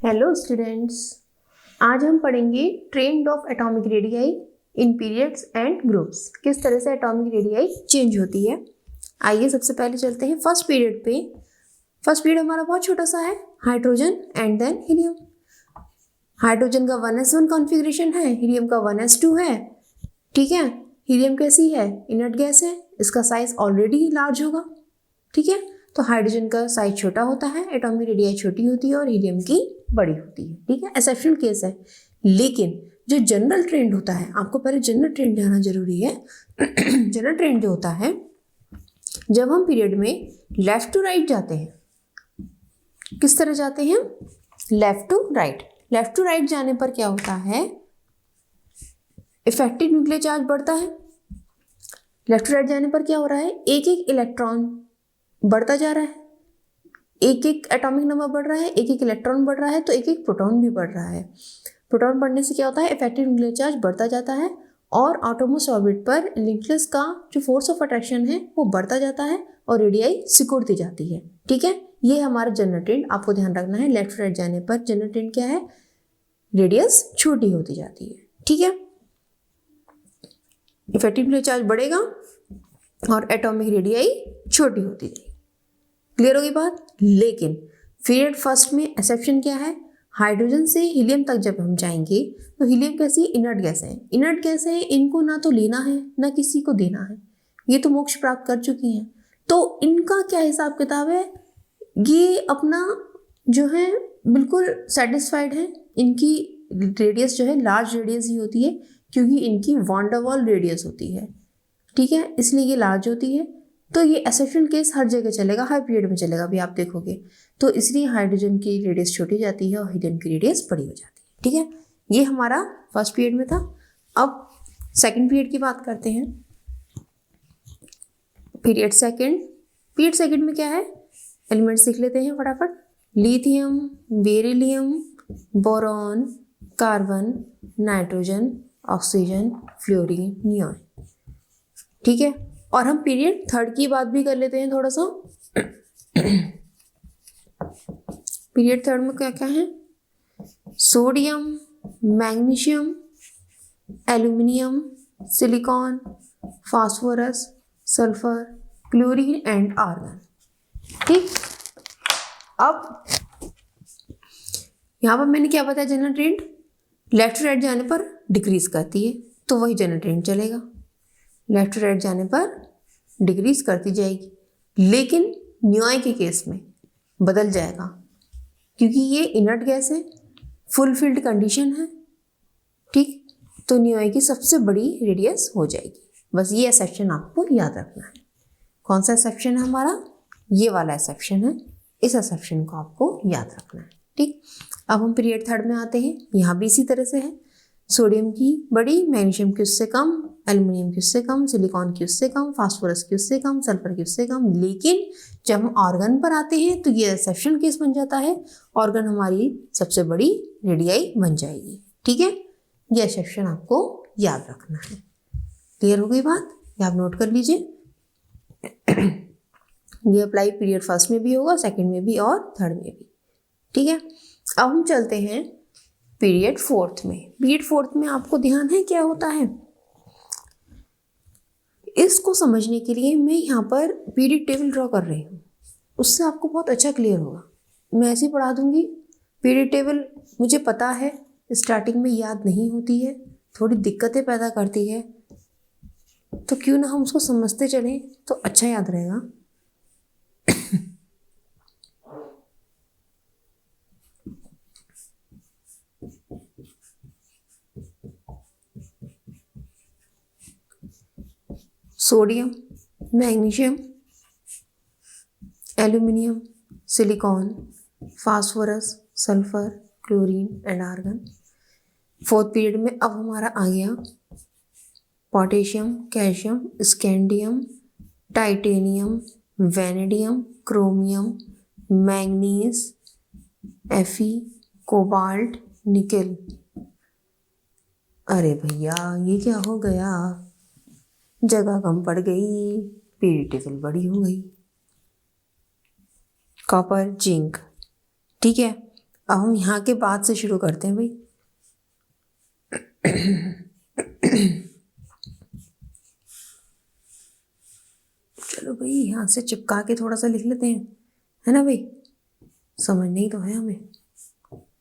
Hello students, आज हम पढ़ेंगे trend of atomic radii in periods and groups. किस तरह से एटॉमिक रेडियाई चेंज होती है। आइए सबसे पहले चलते हैं फर्स्ट पीरियड पे। फर्स्ट पीरियड हमारा बहुत छोटा सा है, hydrogen and then helium. Hydrogen का 1s1 कॉन्फ़िगरेशन है, हीलियम का 1s2 है। ठीक है, हीलियम कैसी है? इनर्ट गैस है, इसका साइज ऑलरेडी लार्ज होगा। ठीक है, तो हाइड्रोजन का साइज छोटा होता है, एटॉमिक रेडियाई छोटी होती है और हीलियम की बड़ी होती है। ठीक है, एक्सेप्शनल केस है। लेकिन जो जनरल ट्रेंड होता है, आपको पहले जनरल ट्रेंड जानना जरूरी है। जनरल ट्रेंड जो होता है, जब हम पीरियड में लेफ्ट टू राइट जाते हैं, किस तरह जाते हैं? Left to right. Left to right जाने पर क्या होता है? इफेक्टिव न्यूक्लियर चार्ज बढ़ता है। लेफ्ट टू राइट जाने पर क्या हो रहा है? एक एक इलेक्ट्रॉन बढ़ता जा रहा है, एक एक एटॉमिक नंबर बढ़ रहा है, एक एक इलेक्ट्रॉन बढ़ रहा है, तो एक एक प्रोटॉन भी बढ़ रहा है। प्रोटॉन बढ़ने से क्या होता है? इफेक्टिव न्यूक्लियर चार्ज बढ़ता जाता है और आटोमोस्ट ऑर्बिट पर न्यूक्लियस का जो फोर्स ऑफ अट्रैक्शन है वो बढ़ता जाता है और रेडियाई सिकुड़ती जाती है। ठीक है, ये हमारा जनरल ट्रेंड आपको ध्यान रखना है। लेफ्ट राइट जाने पर जनरल ट्रेंड क्या है? रेडियस छोटी होती जाती है। ठीक है, इफेक्टिव न्यूक्लियर चार्ज बढ़ेगा और एटॉमिक रेडियाई छोटी होती जाएगी। क्लियर होगी बात? लेकिन पीरियड फर्स्ट में एक्सेप्शन क्या है? हाइड्रोजन से हीलियम तक जब हम जाएंगे तो हीलियम कैसी? इनर्ट गैस है। इनर्ट गैस है, इनको ना तो लेना है ना किसी को देना है, ये तो मोक्ष प्राप्त कर चुकी हैं। तो इनका क्या हिसाब किताब है? ये अपना जो है बिल्कुल सेटिस्फाइड है। इनकी रेडियस जो है लार्ज रेडियस ही होती है, क्योंकि इनकी वॉन डर वाल रेडियस होती है। ठीक है, इसलिए ये लार्ज होती है। तो ये एक्सेप्शन केस हर जगह चलेगा, हर पीरियड में चलेगा, अभी आप देखोगे। तो इसलिए हाइड्रोजन की रेडियस छोटी जाती है और हीलियम की रेडियस बड़ी हो जाती है। ठीक है, ये हमारा फर्स्ट पीरियड में था। अब सेकंड पीरियड की बात करते हैं। Period second. पीरियड सेकंड में क्या है? एलिमेंट्स लिख लेते हैं फटाफट। Lithium, beryllium, boron, carbon, nitrogen, oxygen, fluorine, neon. ठीक है, और हम पीरियड थर्ड की बात भी कर लेते हैं थोड़ा सा। पीरियड थर्ड में क्या क्या है? Sodium, magnesium, aluminium, silicon, phosphorus, sulphur, chlorine and argon. ठीक, अब यहां पर मैंने क्या बताया? General trend left to right जाने पर डिक्रीज करती है, तो वही जनरल ट्रेंड चलेगा। लेफ्ट टू राइट जाने पर डिक्रीज करती जाएगी, लेकिन नियॉय के केस में बदल जाएगा, क्योंकि ये इनर्ट गैस है, फुल फिल्ड कंडीशन है। ठीक, तो नियॉय की सबसे बड़ी रेडियस हो जाएगी। बस ये एक्सेप्शन आपको याद रखना है। कौन सा एक्सेप्शन है हमारा? ये वाला एक्सेप्शन है, इस एक्सेप्शन को आपको याद रखना है। ठीक, अब हम पीरियड थर्ड में आते हैं। यहाँ भी इसी तरह से है, सोडियम की बड़ी, मैग्नीशियम की उससे कम, एल्युमिनियम की उससे कम, सिलिकॉन की उससे कम, फास्फोरस की उससे कम, सल्फर की उससे कम। लेकिन जब हम ऑर्गन पर आते हैं तो ये एक्सेप्शन केस बन जाता है, ऑर्गन हमारी सबसे बड़ी रेडियाई बन जाएगी। ठीक है, ये एक्सेप्शन आपको याद रखना है। क्लियर हो गई बात? ये आप नोट कर लीजिए। ये अप्लाई पीरियड फर्स्ट में भी होगा, सेकेंड में भी और थर्ड में भी। ठीक है, अब हम चलते हैं पीरियड फोर्थ में। पीरियड फोर्थ में आपको ध्यान है क्या होता है? इसको समझने के लिए मैं यहाँ पर पीरियड टेबल ड्रॉ कर रही हूँ, उससे आपको बहुत अच्छा क्लियर होगा। मैं ऐसे ही पढ़ा दूंगी। पीरियड टेबल मुझे पता है स्टार्टिंग में याद नहीं होती है, थोड़ी दिक्कतें पैदा करती है, तो क्यों ना हम उसको समझते चलें तो अच्छा याद रहेगा। Sodium, magnesium, aluminium, silicon, phosphorus, sulphur, chlorine and argon. Fourth period में अब हमारा आ गया potassium, calcium, scandium, titanium, vanadium, chromium, manganese, एफी, कोबाल्ट, निकेल। अरे भैया ये क्या हो गया? जगह कम पड़ गई, पीरियड टेबल बड़ी हो गई। Copper, zinc. ठीक है, अब हम यहाँ के बाद से शुरू करते हैं भाई। चलो भाई यहाँ से चिपका के थोड़ा सा लिख लेते हैं, है ना भाई, समझ नहीं तो है हमें।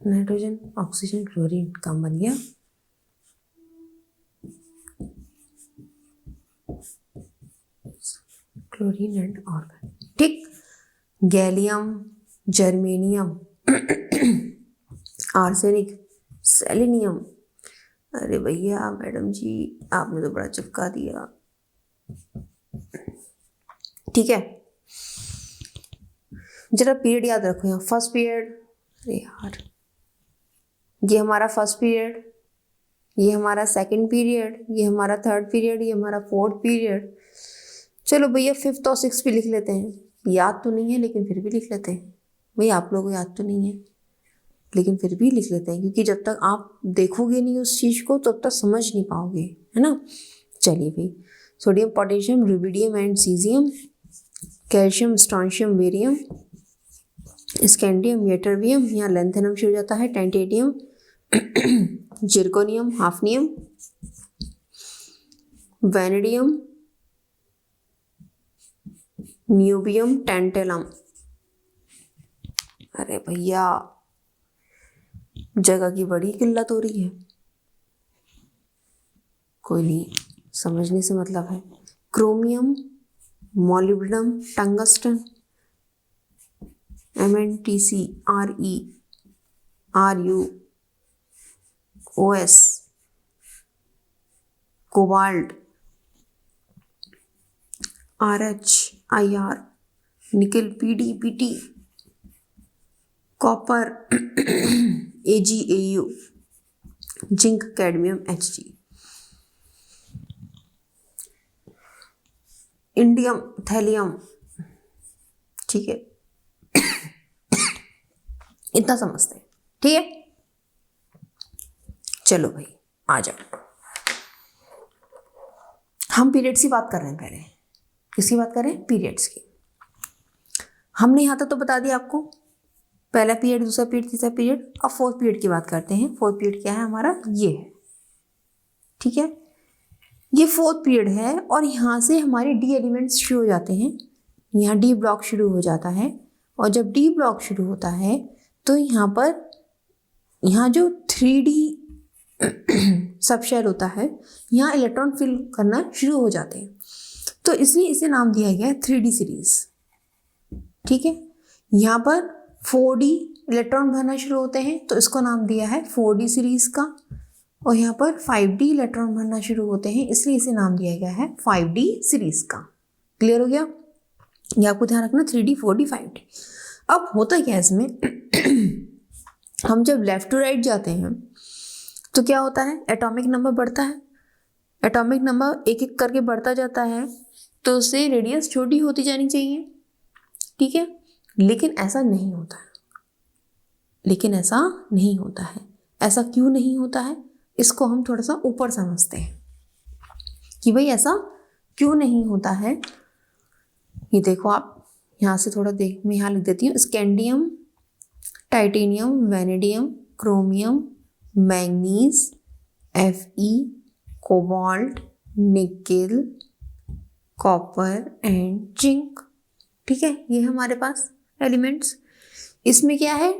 नाइट्रोजन ऑक्सीजन क्लोरीन काम बन गया। क्लोरीन एंड ऑर्गन, ठीक। Gallium, germanium, arsenic, selenium. अरे भैया मैडम जी आपने तो बड़ा चिपका दिया। ठीक है, जरा पीरियड याद रखो यहाँ। फर्स्ट पीरियड, अरे यार ये हमारा फर्स्ट पीरियड, ये हमारा सेकंड पीरियड, ये हमारा थर्ड पीरियड, ये हमारा फोर्थ पीरियड। चलो भैया फिफ्थ और सिक्स भी लिख लेते हैं। याद तो नहीं है लेकिन फिर भी लिख लेते हैं भाई। आप लोगों को याद तो नहीं है लेकिन फिर भी लिख लेते हैं, क्योंकि जब तक आप देखोगे नहीं उस चीज़ को तब तक समझ नहीं पाओगे, है ना। चलिए भाई, sodium, potassium, rubidium and caesium, calcium, strontium, barium, scandium, ytterbium, यहाँ लेंथेनम से हो जाता है, टेंटेडियम, जिरकोनियम, हाफनियम, वैनेडियम, न्यूबियम, टेंटेलम। अरे भैया जगह की बड़ी किल्लत हो रही है, कोई नहीं, समझने से मतलब है। Chromium, molybdenum, tungsten, MnTc, Re, Ru, OS, cobalt, RH, IR, निकल, PD, PT, copper, Ag, Au, zinc, cadmium, Hg, indium, thallium. ठीक है, इतना समझते हैं, ठीक है। चलो भाई आ जाओ, हम पीरियड्स की बात कर रहे हैं। पहले किसकी बात कर रहे हैं? पीरियड्स की। हमने यहाँ तक तो बता दिया आपको, पहला पीरियड, दूसरा पीरियड, तीसरा पीरियड। अब फोर्थ पीरियड की बात करते हैं। फोर्थ पीरियड क्या है हमारा? ये है, ठीक है, ये फोर्थ पीरियड है। और यहाँ से हमारे डी एलिमेंट्स शुरू हो जाते हैं। यहाँ डी ब्लॉक शुरू हो जाता है, और जब डी ब्लॉक शुरू होता है तो यहाँ पर, यहाँ जो 3D सब शेल होता है, यहाँ इलेक्ट्रॉन फिल करना शुरू हो जाते हैं, तो इसलिए इसे नाम दिया गया है 3D सीरीज। ठीक है, यहाँ पर 4D इलेक्ट्रॉन भरना शुरू होते हैं तो इसको नाम दिया है 4D सीरीज का, और यहाँ पर 5D इलेक्ट्रॉन भरना शुरू होते हैं इसलिए इसे नाम दिया गया है 5D सीरीज का। क्लियर हो गया? ये आपको ध्यान रखना, 3D, 4D, 5D। अब होता क्या है इसमें, हम जब लेफ्ट टू राइट जाते हैं तो क्या होता है, एटॉमिक नंबर बढ़ता है। एटॉमिक नंबर एक एक करके बढ़ता जाता है तो उससे रेडियस छोटी होती जानी चाहिए, ठीक है। लेकिन ऐसा नहीं होता है, लेकिन ऐसा नहीं होता है। ऐसा क्यों नहीं होता है, इसको हम थोड़ा सा ऊपर समझते हैं कि भाई ऐसा क्यों नहीं होता है। ये देखो आप यहाँ से थोड़ा देख, मैं यहाँ लिख देती हूँ। Scandium, titanium, vanadium, chromium, manganese, Fe, cobalt, nickel, copper and zinc. ठीक है, ये है हमारे पास एलिमेंट्स। इसमें क्या है,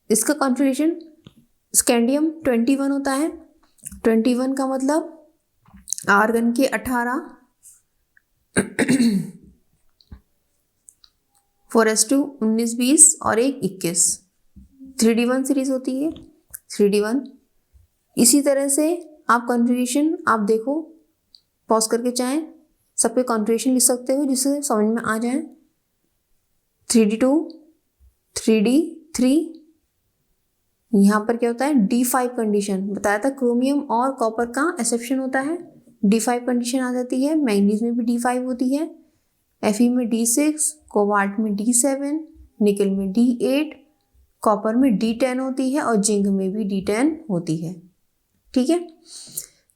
इसका कॉन्फ़िगरेशन, स्कैंडियम 21 होता है। 21 का मतलब आर्गन के 18, 4s2 19, 20 और एक 21, 3D1 सीरीज होती है, 3D1। इसी तरह से आप कॉन्फ़िगरेशन आप देखो, पॉज करके चाहें सबके कॉन्फ़िगरेशन लिख सकते हो जिससे समझ में आ जाए। 3D2, 3D3, यहाँ पर क्या होता है, D5 कंडीशन बताया था। क्रोमियम और कॉपर का एक्सेप्शन होता है, D5 कंडीशन आ जाती है। मैंगनीज में भी D5 होती है, Fe में D6, कोबाल्ट में D7, निकल में D8, कॉपर में D10 होती है और जिंक में भी D10 होती है। ठीक है,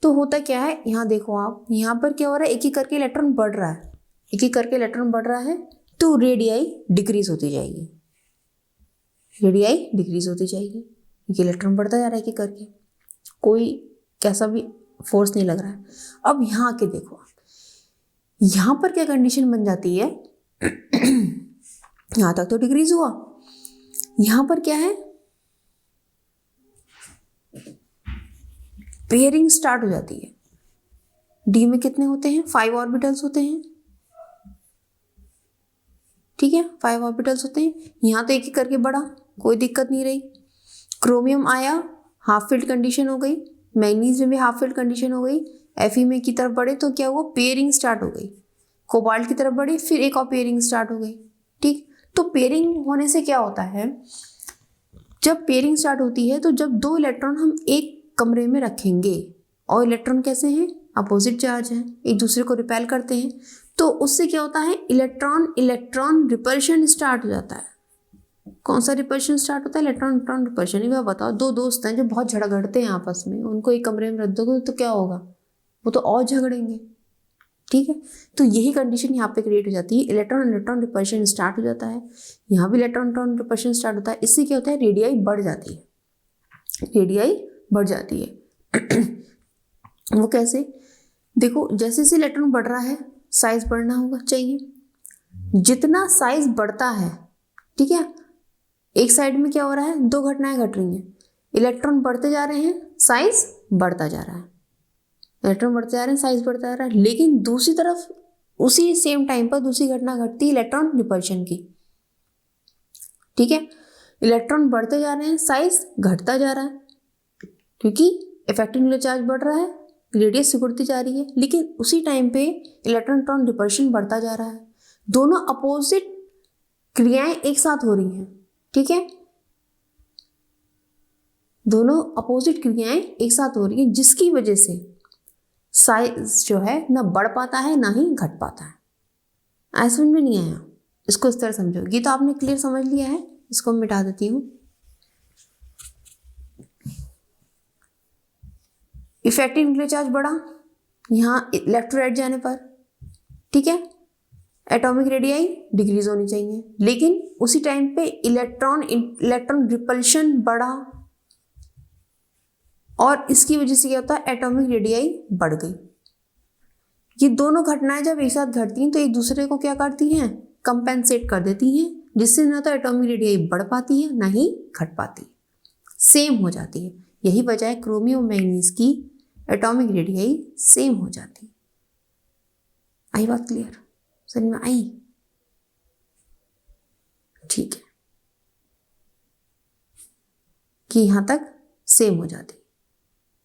तो होता क्या है, यहाँ देखो आप, यहाँ पर क्या हो रहा है, एक एक करके इलेक्ट्रॉन बढ़ रहा है, एक एक करके इलेक्ट्रॉन बढ़ रहा है तो रेडियाई डिक्रीज होती जाएगी। रेडियाई डिक्रीज होती जाएगी। ये इलेक्ट्रॉन बढ़ता जा रहा है कि करके, कोई कैसा भी फोर्स नहीं लग रहा है। अब यहाँ के देखो आप, यहाँ पर क्या कंडीशन बन जाती है, यहाँ तक तो डिक्रीज हुआ, यहाँ पर क्या है, पेयरिंग स्टार्ट हो जाती है। डी में कितने होते हैं, 5 ऑर्बिटल्स होते हैं, ठीक है, 5 ऑर्बिटल्स होते हैं। यहाँ तो एक एक करके बढ़ा, कोई दिक्कत नहीं रही। क्रोमियम आया, हाफ फिल्ड कंडीशन हो गई, मैग्नीज में भी हाफ फिल्ड कंडीशन हो गई। Fe में की तरफ बढ़े तो क्या हुआ, पेयरिंग स्टार्ट हो गई। कोबाल्ट की तरफ बढ़े, फिर एक और पेयरिंग स्टार्ट हो गई, ठीक। तो पेयरिंग होने से क्या होता है, जब पेयरिंग स्टार्ट होती है तो जब 2 इलेक्ट्रॉन हम एक कमरे में रखेंगे और इलेक्ट्रॉन कैसे हैं, अपोजिट चार्ज हैं, एक दूसरे को रिपेल करते हैं, तो उससे क्या होता है, इलेक्ट्रॉन इलेक्ट्रॉन रिपल्शन स्टार्ट हो जाता है। कौन सा रिपल्शन स्टार्ट होता है, इलेक्ट्रॉन इलेक्ट्रॉन रिपल्शन। ये बताओ, 2 दोस्त हैं जो बहुत झगड़ते हैं आपस में, उनको एक कमरे में रख दोगे तो क्या होगा, वो तो और झगड़ेंगे, ठीक है। तो यही कंडीशन यहाँ पे क्रिएट हो जाती है, इलेक्ट्रॉन इलेक्ट्रॉन रिपल्शन स्टार्ट हो जाता है, यहाँ भी इलेक्ट्रॉन इलेक्ट्रॉन रिपल्शन स्टार्ट होता है। इससे क्या होता है, रेडियाई बढ़ जाती है, रेडियाई बढ़ जाती है। वो कैसे, देखो जैसे जैसे इलेक्ट्रॉन बढ़ रहा है साइज बढ़ना होगा चाहिए, जितना साइज बढ़ता है, ठीक है, एक साइड में क्या हो रहा है, 2 घटनाएं घट रही हैं, इलेक्ट्रॉन बढ़ते जा रहे हैं, साइज बढ़ता जा रहा है, इलेक्ट्रॉन बढ़ते जा रहे हैं, साइज बढ़ता जा रहा है। लेकिन दूसरी तरफ उसी सेम टाइम पर दूसरी घटना घटती है इलेक्ट्रॉन रिपल्शन की, ठीक है। इलेक्ट्रॉन बढ़ते जा रहे हैं, साइज घटता जा रहा है, क्योंकि इफेक्टिव न्यूक्लियर चार्ज बढ़ रहा है, रेडियस सिकुड़ती जा रही है, लेकिन उसी टाइम पे इलेक्ट्रॉन इलेक्ट्रॉन रिपल्शन बढ़ता जा रहा है। दोनों अपोजिट क्रियाएं एक साथ हो रही हैं, ठीक है, दोनों अपोजिट क्रियाएं एक साथ हो रही हैं, जिसकी वजह से साइज जो है ना बढ़ पाता है ना ही घट पाता है। ऐसा समझ में नहीं आया, इसको इस तरह समझो। ये तो आपने क्लियर समझ लिया है, इसको मैं मिटा देती हूँ। इफेक्टिव न्यूक्लियर चार्ज बढ़ा यहाँ लेफ्ट टू राइट जाने पर, ठीक है, एटॉमिक रेडियाई डिक्रीज होनी चाहिए, लेकिन उसी टाइम पे इलेक्ट्रॉन इलेक्ट्रॉन रिपल्शन बढ़ा और इसकी वजह से क्या होता है, एटॉमिक रेडियाई बढ़ गई। ये दोनों घटनाएं जब एक साथ घटती हैं तो एक दूसरे को क्या करती हैं, कंपेंसेट कर देती हैं, जिससे ना तो एटॉमिक रेडियाई बढ़ पाती है ना ही घट पाती है, सेम हो जाती है। यही वजह है क्रोमियम मैग्नीज की एटॉमिक रेडियाई सेम हो जाती है। आई बात क्लियर, समझ में आई, ठीक है, कि यहां तक सेम हो जाती है,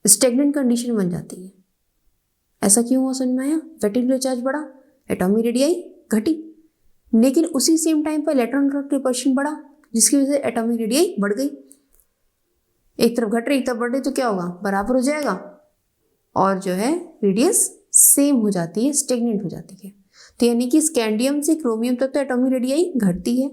स्टेगनेंट कंडीशन बन जाती है। ऐसा क्यों हुआ, समझ में आया, इफेक्टिव न्यूक्लियर चार्ज बढ़ा, एटॉमिक रेडियाई घटी, लेकिन उसी सेम टाइम पर इलेक्ट्रॉन रिपल्शन बढ़ा, जिसकी वजह से एटॉमिक रेडियाई बढ़ गई। एक तरफ घट रही एक तरफ बढ़ रही तो क्या होगा, बराबर हो जाएगा, और जो है रेडियस सेम हो जाती है, स्टेगनेंट हो जाती है। तो यानी कि स्कैंडियम से क्रोमियम तक तो एटॉमिक रेडियाई घटती है,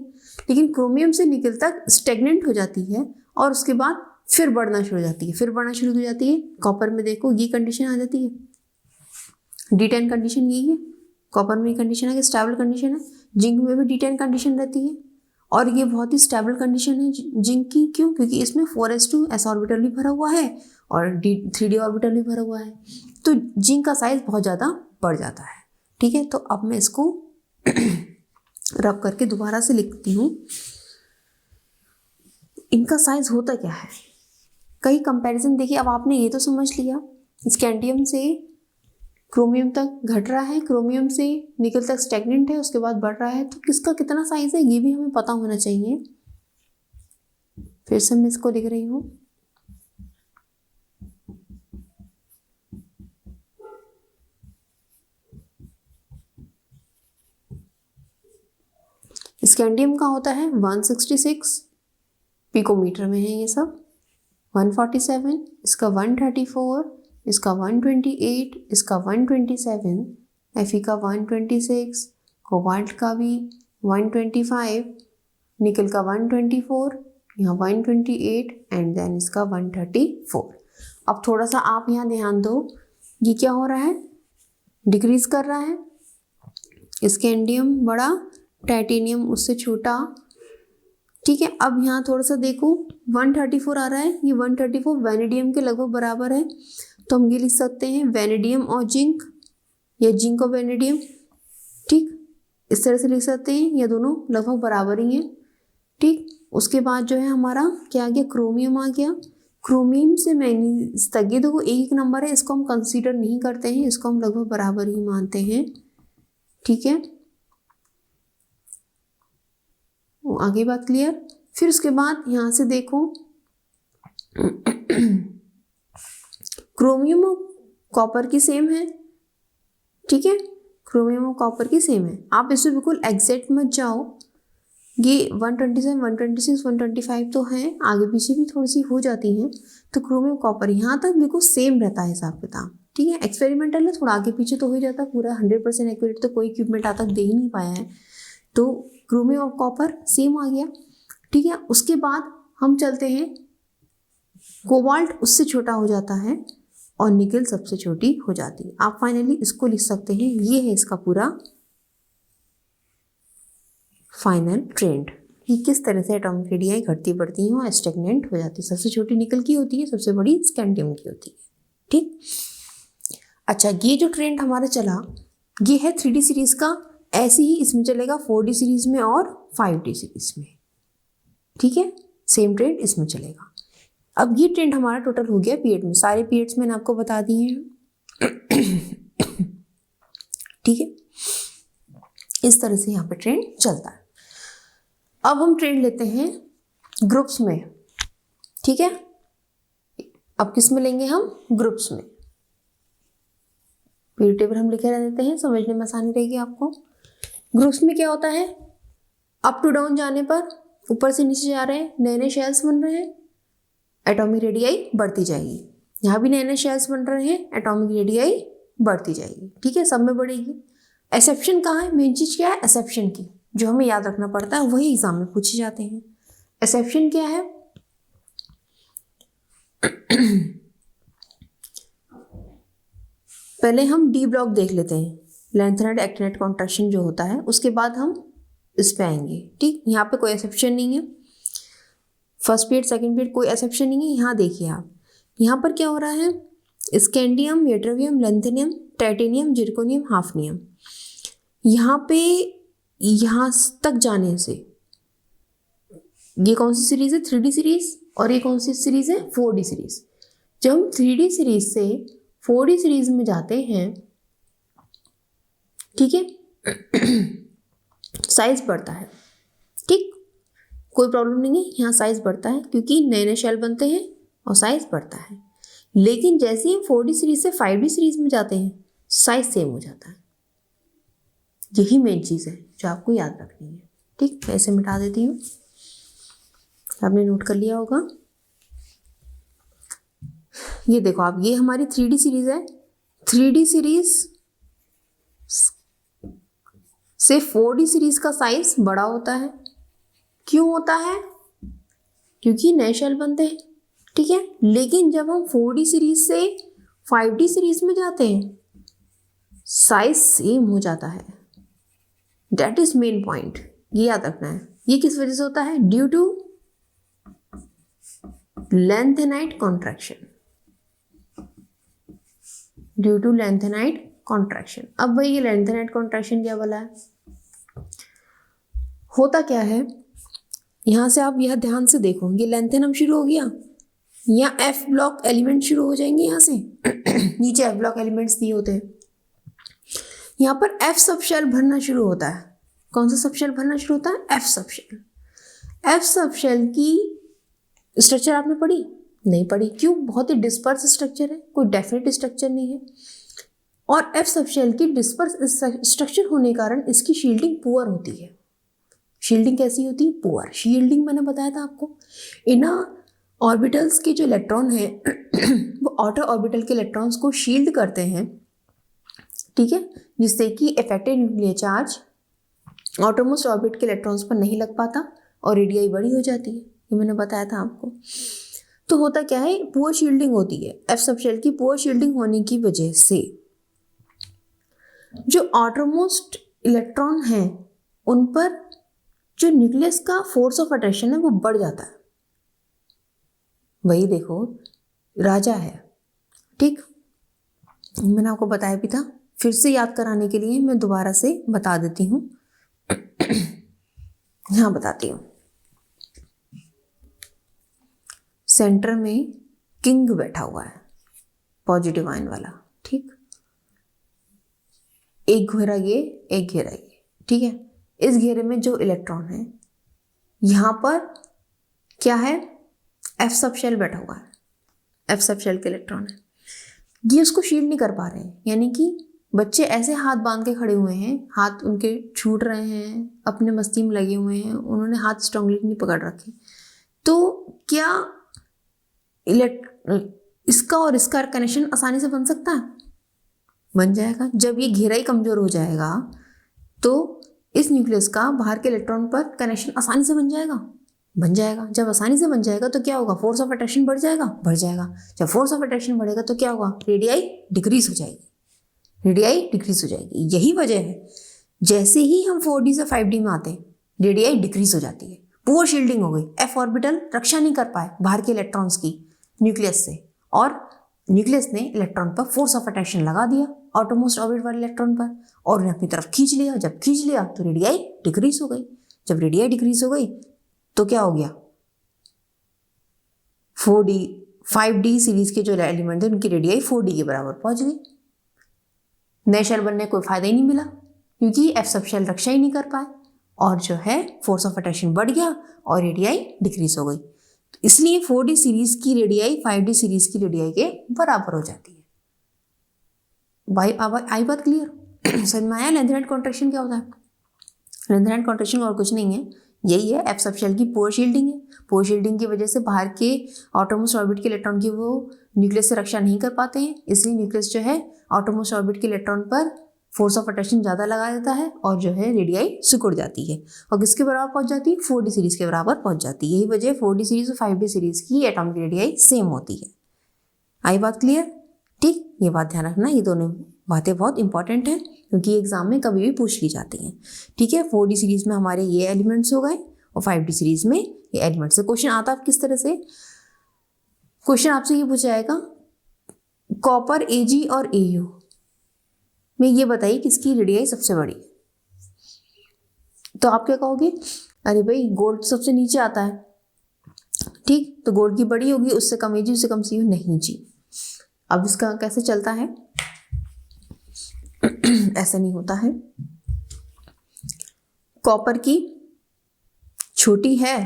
लेकिन क्रोमियम से निकल तक स्टेगनेंट हो जाती है और उसके बाद फिर बढ़ना शुरू हो जाती है, फिर बढ़ना शुरू हो जाती है। कॉपर में देखो ये कंडीशन आ जाती है, D10 कंडीशन यही है, कॉपर में कंडीशन है कि स्टेबल कंडीशन है, जिंक में भी D10 कंडीशन रहती है, और ये बहुत ही स्टेबल कंडीशन है जिंक की। क्यों, क्योंकि इसमें 4s2 s ऑर्बिटल भी भरा हुआ है और 3d ऑर्बिटल भी भरा हुआ है, तो जिंक का साइज बहुत ज़्यादा बढ़ जाता है, ठीक है। तो अब मैं इसको रब करके दोबारा से लिखती हूँ। इनका साइज होता क्या है, कई कंपैरिजन देखिए। अब आपने ये तो समझ लिया स्कैंडियम से क्रोमियम तक घट रहा है, क्रोमियम से निकल तक स्टेगनेंट है, उसके बाद बढ़ रहा है, तो किसका कितना साइज है ये भी हमें पता होना चाहिए। फिर से मैं इसको लिख रही हूँ, स्कैंडियम का होता है 166 पिकोमीटर में है ये सब, 147, इसका 134, इसका 128, इसका 127, Fe का 126, कोबाल्ट का भी 125, निकल का 124, यहाँ 128 एंड देन इसका 134। अब थोड़ा सा आप यहाँ ध्यान दो, ये क्या हो रहा है, डिक्रीज कर रहा है। स्कैंडियम बड़ा, टाइटेनियम उससे छोटा, ठीक है, अब यहाँ थोड़ा सा देखो 134 आ रहा है, ये 134 वैनेडियम के लगभग बराबर है, तो हम ये लिख सकते हैं वैनेडियम और जिंक या जिंक और वैनेडियम। ठीक, इस तरह से लिख सकते हैं, ये दोनों लगभग बराबर ही हैं। ठीक, उसके बाद जो है हमारा क्या आ गया, क्रोमियम आ गया। क्रोमियम से मैंगनीज तक, ये देखो एक नंबर है, इसको हम कंसीडर नहीं करते हैं, इसको हम लगभग बराबर ही मानते हैं। ठीक है, आगे बात क्लियर। फिर उसके बाद यहाँ से देखो क्रोमियम और कॉपर की सेम है। ठीक है, क्रोमियम और कॉपर की सेम है, आप इसमें बिल्कुल एग्जैक्ट मत जाओ। ये 127, 126, 125 तो हैं, आगे पीछे भी थोड़ी सी हो जाती हैं, तो क्रोमियम कॉपर यहाँ तक बिल्कुल सेम रहता है हिसाब किताब। ठीक है, एक्सपेरिमेंटल है, थोड़ा आगे पीछे तो हो ही जाता, पूरा 100% एक्यूरेट तो कोई इक्विपमेंट आज तक दे ही नहीं पाया है। तो क्रोमियम और कॉपर सेम आ गया। ठीक है, उसके बाद हम चलते हैं, कोबाल्ट उससे छोटा हो जाता है और निकेल सबसे छोटी हो जाती है। आप फाइनली इसको लिख सकते हैं, ये है इसका पूरा फाइनल ट्रेंड कि किस तरह से एटॉमिक रेडियाई घटती बढ़ती हैं और स्टेगनेंट हो जाती है। सबसे छोटी निकल की होती है, सबसे बड़ी स्कैंडियम की होती है। ठीक, अच्छा, ये जो ट्रेंड हमारा चला ये है 3D सीरीज का, ऐसे ही इसमें चलेगा 4D सीरीज में और 5D सीरीज में। ठीक है, सेम ट्रेंड इसमें चलेगा। अब ये ट्रेंड हमारा टोटल हो गया पीरियड में, सारे पीरियड्स मैंने आपको बता दिए हैं। ठीक है, इस तरह से यहाँ पे ट्रेंड चलता है। अब हम ट्रेंड लेते हैं ग्रुप्स में। ठीक है, अब किस में लेंगे हम, ग्रुप्स में। पीरियड टेबल हम लिखे रह देते हैं, समझने में आसानी रहेगी आपको। ग्रुप्स में क्या होता है, अप टू डाउन जाने पर ऊपर से नीचे जा रहे हैं, नए नए शेल्स बन रहे हैं, एटॉमिक रेडियाई बढ़ती जाएगी। यहाँ भी नए नए शेल्स बन रहे हैं, एटॉमिक रेडियाई बढ़ती जाएगी। ठीक है, सब में बढ़ेगी। एक्सेप्शन कहाँ है, मेन चीज क्या है एक्सेप्शन की, जो हमें याद रखना पड़ता है, वही एग्जाम में पूछे जाते हैं। एक्सेप्शन क्या है, पहले हम डी ब्लॉक देख लेते हैं, लेंथेनाइट एक्टिनाइट कॉन्ट्रैक्शन जो होता है, उसके बाद हम इस पे आएंगे। ठीक, यहाँ पे कोई एक्सेप्शन नहीं है, फर्स्ट पीरियड सेकंड पीरियड कोई एक्सेप्शन नहीं है। यहाँ देखिए आप, यहाँ पर क्या हो रहा है, scandium, yttrium, lanthanum, titanium, zirconium, hafnium. यहाँ पे यहाँ तक जाने से ये कौन सी सीरीज है, 3D सीरीज, और ये कौन सी सीरीज है, 4D सीरीज। जब हम 3D सीरीज से 4D सीरीज में जाते हैं, ठीक है, साइज बढ़ता है। ठीक, कोई प्रॉब्लम नहीं है, यहाँ साइज बढ़ता है क्योंकि नए नए शेल बनते हैं और साइज बढ़ता है। लेकिन जैसे ही हम 4D सीरीज से 5D सीरीज में जाते हैं, साइज सेम हो जाता है। यही मेन चीज़ है जो आपको याद रखनी है। ठीक, मैं इसे मिटा देती हूँ, आपने नोट कर लिया होगा। ये देखो आप, ये हमारी 3D सीरीज है। 3D सीरीज से 4D सीरीज का साइज बड़ा होता है। क्यों होता है, क्योंकि नए शेल बनते हैं। ठीक है, लेकिन जब हम 4D सीरीज से 5D सीरीज में जाते हैं, साइज सेम हो जाता है। दैट इज मेन पॉइंट, ये याद रखना है। ये किस वजह से होता है, due to lanthanide contraction, due to lanthanide contraction. अब भाई ये लेंथेनाइट कॉन्ट्रैक्शन क्या बोला है, होता क्या है, यहाँ से आप यह ध्यान से देखो, ये लेंथेनम शुरू हो गया, यहाँ एफ ब्लॉक एलिमेंट शुरू हो जाएंगे यहाँ से। नीचे एफ ब्लॉक एलिमेंट्स दिए होते हैं, यहाँ पर एफ सब शेल भरना शुरू होता है। कौन सा सब शेल भरना शुरू होता है, f sub shell. F sub shell की स्ट्रक्चर आपने पढ़ी, नहीं पढ़ी, क्यों, बहुत ही डिस्पर्स स्ट्रक्चर है, कोई डेफिनेट स्ट्रक्चर नहीं है। और एफ सब शेल की डिस्पर्स स्ट्रक्चर होने के कारण इसकी शील्डिंग पुअर होती है। शील्डिंग कैसी होती है, पुअर। शील्डिंग मैंने बताया था आपको, इन ऑर्बिटल्स के जो इलेक्ट्रॉन है वो आउटर ऑर्बिटल के इलेक्ट्रॉन्स को शील्ड करते हैं। ठीक है, जिससे कि effective nuclear charge outermost orbit के इलेक्ट्रॉन्स पर नहीं लग पाता और रेडियाई बड़ी हो जाती है। ये मैंने बताया था आपको। तो होता क्या है, पुअर शील्डिंग होती है। एफ सब शेल की पुअर शील्डिंग होने की वजह से जो आउटरमोस्ट इलेक्ट्रॉन हैं उन पर जो न्यूक्लियस का फोर्स ऑफ अट्रैक्शन है वो बढ़ जाता है। वही देखो राजा है, ठीक, मैंने आपको बताया भी था, फिर से याद कराने के लिए मैं दोबारा से बता देती हूँ। हाँ बताती हूँ। सेंटर में किंग बैठा हुआ है, पॉजिटिव आयन वाला, ठीक, एक घेरा ये, एक घेरा ये, ठीक है। इस घेरे में जो इलेक्ट्रॉन है, यहां पर क्या है, एफ सब शेल बैठा हुआ है, एफ सब शेल के इलेक्ट्रॉन है, ये उसको शील्ड नहीं कर पा रहे हैं, यानी कि बच्चे ऐसे हाथ बांध के खड़े हुए हैं, हाथ उनके छूट रहे हैं, अपने मस्ती में लगे हुए हैं, उन्होंने हाथ स्ट्रांगली नहीं पकड़ रखे। तो क्या इसका और इसका कनेक्शन आसानी से बन सकता है? बन जाएगा। जब ये घेरा ही कमजोर हो जाएगा तो इस न्यूक्लियस का बाहर के इलेक्ट्रॉन पर कनेक्शन आसानी से बन जाएगा, बन जाएगा। जब आसानी से बन जाएगा तो क्या होगा, फोर्स ऑफ अट्रैक्शन बढ़ जाएगा, बढ़ जाएगा। जब फोर्स ऑफ अट्रैक्शन बढ़ेगा तो क्या होगा, रेडियाई डिक्रीज हो जाएगी, रेडियाई डिक्रीज हो जाएगी। यही वजह है जैसे ही हम 4D से 5D में आते हैं रेडियाई डिक्रीज हो जाती है, पुअर शील्डिंग हो गई, एफ ऑर्बिटल रक्षा नहीं कर पाए बाहर के इलेक्ट्रॉन्स की न्यूक्लियस से, और न्यूक्लियस ने इलेक्ट्रॉन पर फोर्स ऑफ अट्रैक्शन लगा दिया आउटरमोस्ट ऑर्बिट वाले इलेक्ट्रॉन पर, और उन्हें अपनी तरफ खींच लिया। जब खींच लिया तो रेडियाई डिक्रीज हो गई। जब रेडियाई डिक्रीज हो गई तो क्या हो गया, 4D 5D सीरीज के जो एलिमेंट थे उनकी रेडियाई 4D के बराबर पहुंच गई। नए शेल बनने कोई फायदा ही नहीं मिला क्योंकि एफ सब शेल रक्षा ही नहीं कर पाए, और जो है फोर्स ऑफ अट्रैक्शन बढ़ गया और रेडियाई डिक्रीज हो गई। तो इसलिए 4D सीरीज की रेडियाई 5D सीरीज की रेडियाई के बराबर हो जाती है। आई बात क्लियर? समझ में आया लेंथ कॉन्ट्रैक्शन क्या होता है? लेंथ कॉन्ट्रैक्शन और कुछ नहीं है, यही है एफ सब शेल की पुअर शील्डिंग है। पुअर शील्डिंग की वजह से बाहर के आउटरमोस्ट ऑर्बिट के इलेक्ट्रॉन की वो न्यूक्लियस से रक्षा नहीं कर पाते हैं, इसलिए न्यूक्लियस जो है आउटरमोस्ट ऑर्बिट के इलेक्ट्रॉन पर फोर्स ऑफ अट्रैक्शन ज़्यादा लगा देता है और जो है रेडियाई सिकुड़ जाती है, और किसके बराबर पहुंच जाती है, 4D सीरीज के बराबर पहुंच जाती है। यही वजह 4D सीरीज और 5D सीरीज की एटॉमिक रेडियाई सेम होती है। आई बात क्लियर? ठीक, ये बात ध्यान रखना, ये दोनों बातें बहुत इंपॉर्टेंट हैं क्योंकि एग्जाम में कभी भी पूछ ली जाती हैं। ठीक है, 4D सीरीज में हमारे ये एलिमेंट्स हो गए और 5D सीरीज में ये एलिमेंट्स। से क्वेश्चन आता है किस तरह से, क्वेश्चन आपसे ये पूछा जाएगा कॉपर Ag और Au में ये बताइए किसकी रेडियाई सबसे बड़ी है। तो आप क्या कहोगे, अरे भाई गोल्ड सबसे नीचे आता है, ठीक, तो गोल्ड की बड़ी होगी, उससे कम Ag उससे कम Cu। नहीं जी, अब इसका कैसे चलता है, ऐसा नहीं होता है। कॉपर की छोटी है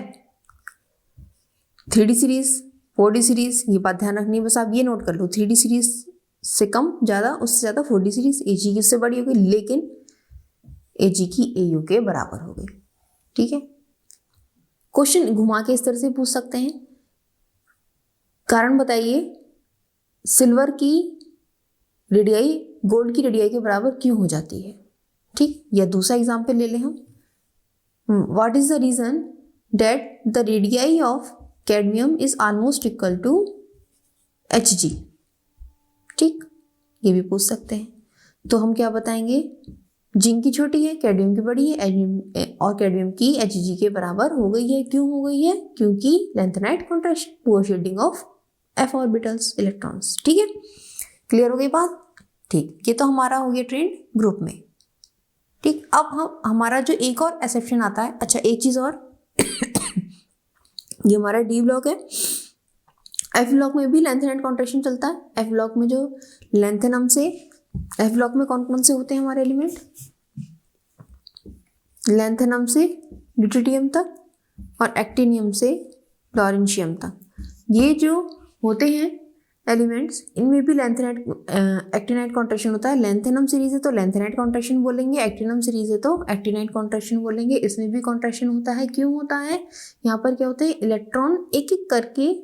3D सीरीज 4D सीरीज, ये बात ध्यान रखनी है, बस आप ये नोट कर लो, 3D सीरीज से कम ज़्यादा, उससे ज़्यादा 4D सीरीज। Ag की उससे बड़ी हो गई, लेकिन Ag की Au के बराबर हो गई। ठीक है, क्वेश्चन घुमा के इस तरह से पूछ सकते हैं, कारण बताइए सिल्वर की रेडियाई गोल्ड की रेडियाई के बराबर क्यों हो जाती है। ठीक, या दूसरा एग्जाम्पल ले लें हम, what is the reason that the radii of cadmium is almost equal to Hg। ठीक, ये भी पूछ सकते हैं। तो हम क्या बताएंगे, जिंक की छोटी है, कैडमियम की बड़ी है, और कैडमियम की Hg के बराबर हो गई है। क्यों हो गई है, क्योंकि lanthanide contraction, poor shielding of f orbitals electrons. ठीक है, क्लियर हो गई बात? ठीक, ये तो हमारा हो गया ट्रेंड ग्रुप में। ठीक, अब हम हमारा जो एक और एक्सेप्शन आता है, अच्छा एक चीज और ये हमारा D ब्लॉक है, F ब्लॉक में भी लेंथेनाइट कॉन्ट्रैक्शन चलता है। F ब्लॉक में जो लेंथेनम से, F ब्लॉक में कौन कौन से होते हैं हमारे एलिमेंट, लेंथेनम से ल्यूटियम तक और एक्टिनियम से फ्लोरेंशियम तक, ये जो होते हैं एलिमेंट्स, इनमें भी लेंथेनाइट एक्टिनाइट कॉन्ट्रैक्शन होता है। लेंथेनम सीरीज है तो लेंथेनाइट कॉन्ट्रैक्शन बोलेंगे, एक्टिनम सीरीज है तो एक्टिनाइट कॉन्ट्रैक्शन बोलेंगे। इसमें भी कॉन्ट्रैक्शन होता है। क्यों होता है, यहाँ पर क्या होता है, इलेक्ट्रॉन एक एक करके